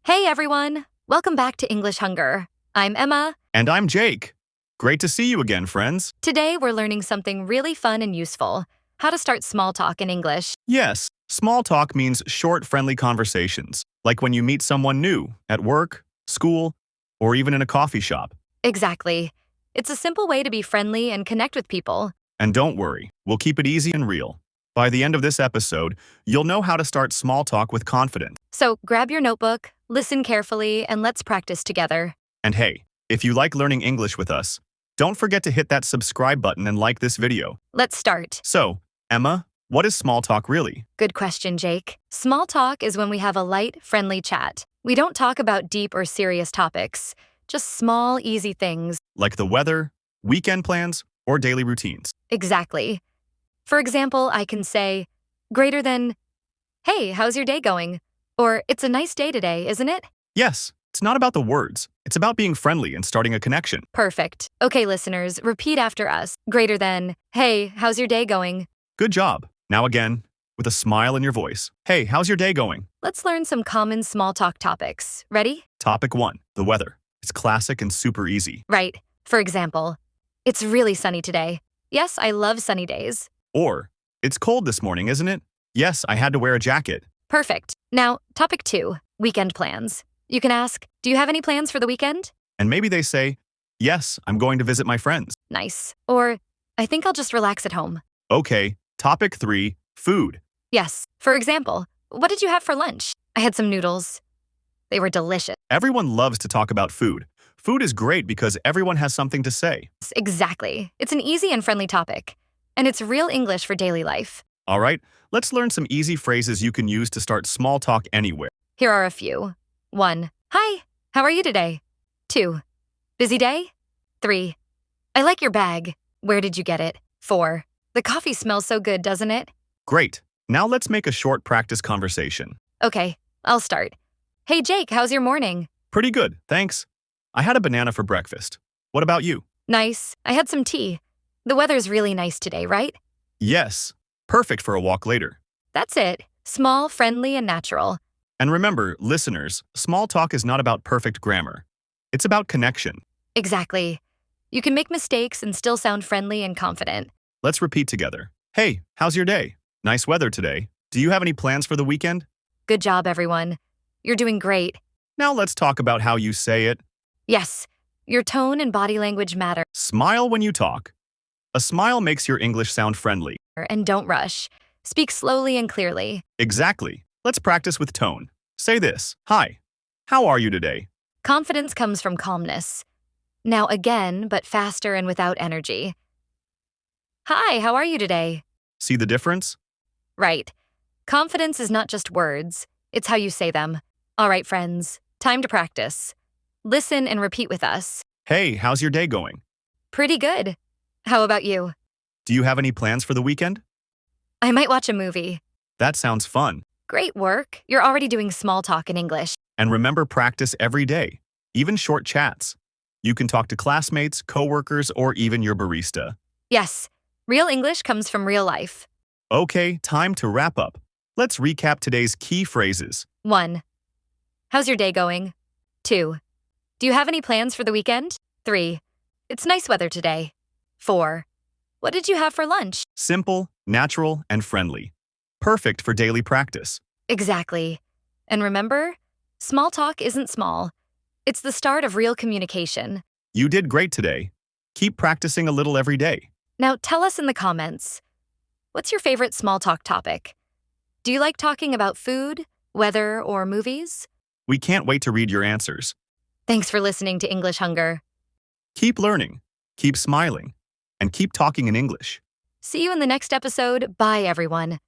Hey everyone! Welcome back to English Hunger. I'm Emma. And I'm Jake. Great to see you again, friends. Today we're learning something really fun and useful: how to start small talk in English. Yes, small talk means short, friendly conversations, like when you meet someone new at work, school, or even in a coffee shop. Exactly. It's a simple way to be friendly and connect with people. And don't worry, we'll keep it easy and real. By the end of this episode, you'll know how to start small talk with confidence. So grab your notebook, listen carefully, and let's practice together. And hey, if you like learning English with us, don't forget to hit that subscribe button and like this video. Let's start. So, Emma, what is small talk really? Good question, Jake. Small talk is when we have a light, friendly chat. We don't talk about deep or serious topics, just small, easy things. Like the weather, weekend plans, or daily routines. Exactly. For example, I can say, greater than, "Hey, how's your day going?" Or, "It's a nice day today, isn't it?" Yes, it's not about the words. It's about being friendly and starting a connection. Perfect. Okay, listeners, repeat after us. Greater than, "Hey, how's your day going?" Good job. Now again, with a smile in your voice. Hey, how's your day going? Let's learn some common small talk topics. Ready? Topic 1, the weather. It's classic and super easy. Right. For example, "It's really sunny today." Yes, I love sunny days. Or, it's cold this morning, isn't it? Yes, I had to wear a jacket. Perfect. Now, topic 2, weekend plans. You can ask, "Do you have any plans for the weekend?" And maybe they say, yes, I'm going to visit my friends. Nice. Or, "I think I'll just relax at home." Okay, topic 3, food. Yes. For example, "What did you have for lunch?" "I had some noodles. They were delicious." Everyone loves to talk about food. Food is great because everyone has something to say. Exactly. It's an easy and friendly topic. And it's real English for daily life. All right, let's learn some easy phrases you can use to start small talk anywhere. Here are a few. 1. Hi, how are you today? 2. Busy day? 3. I like your bag. Where did you get it? 4. The coffee smells so good, doesn't it? Great. Now let's make a short practice conversation. Okay, I'll start. Hey Jake, how's your morning? Pretty good, thanks. I had a banana for breakfast. What about you? Nice. I had some tea. The weather's really nice today, right? Yes. Perfect for a walk later. That's it. Small, friendly, and natural. And remember, listeners, small talk is not about perfect grammar. It's about connection. Exactly. You can make mistakes and still sound friendly and confident. Let's repeat together. Hey, how's your day? Nice weather today. Do you have any plans for the weekend? Good job, everyone. You're doing great. Now let's talk about how you say it. Yes, your tone and body language matter. Smile when you talk. A smile makes your English sound friendly. And don't rush. Speak slowly and clearly. Exactly. Let's practice with tone. Say this. Hi. How are you today? Confidence comes from calmness. Now again, but faster and without energy. Hi, how are you today? See the difference? Right. Confidence is not just words, it's how you say them. All right, friends, time to practice. Listen and repeat with us. Hey, how's your day going? Pretty good. How about you? Do you have any plans for the weekend? I might watch a movie. That sounds fun. Great work. You're already doing small talk in English. And remember, practice every day, even short chats. You can talk to classmates, coworkers, or even your barista. Yes, real English comes from real life. Okay, time to wrap up. Let's recap today's key phrases. 1. How's your day going? 2. Do you have any plans for the weekend? 3. It's nice weather today. 4. What did you have for lunch? Simple, natural, and friendly. Perfect for daily practice. Exactly. And remember, small talk isn't small. It's the start of real communication. You did great today. Keep practicing a little every day. Now tell us in the comments, what's your favorite small talk topic? Do you like talking about food, weather, or movies? We can't wait to read your answers. Thanks for listening to English Hunger. Keep learning, keep smiling, and keep talking in English. See you in the next episode. Bye, everyone.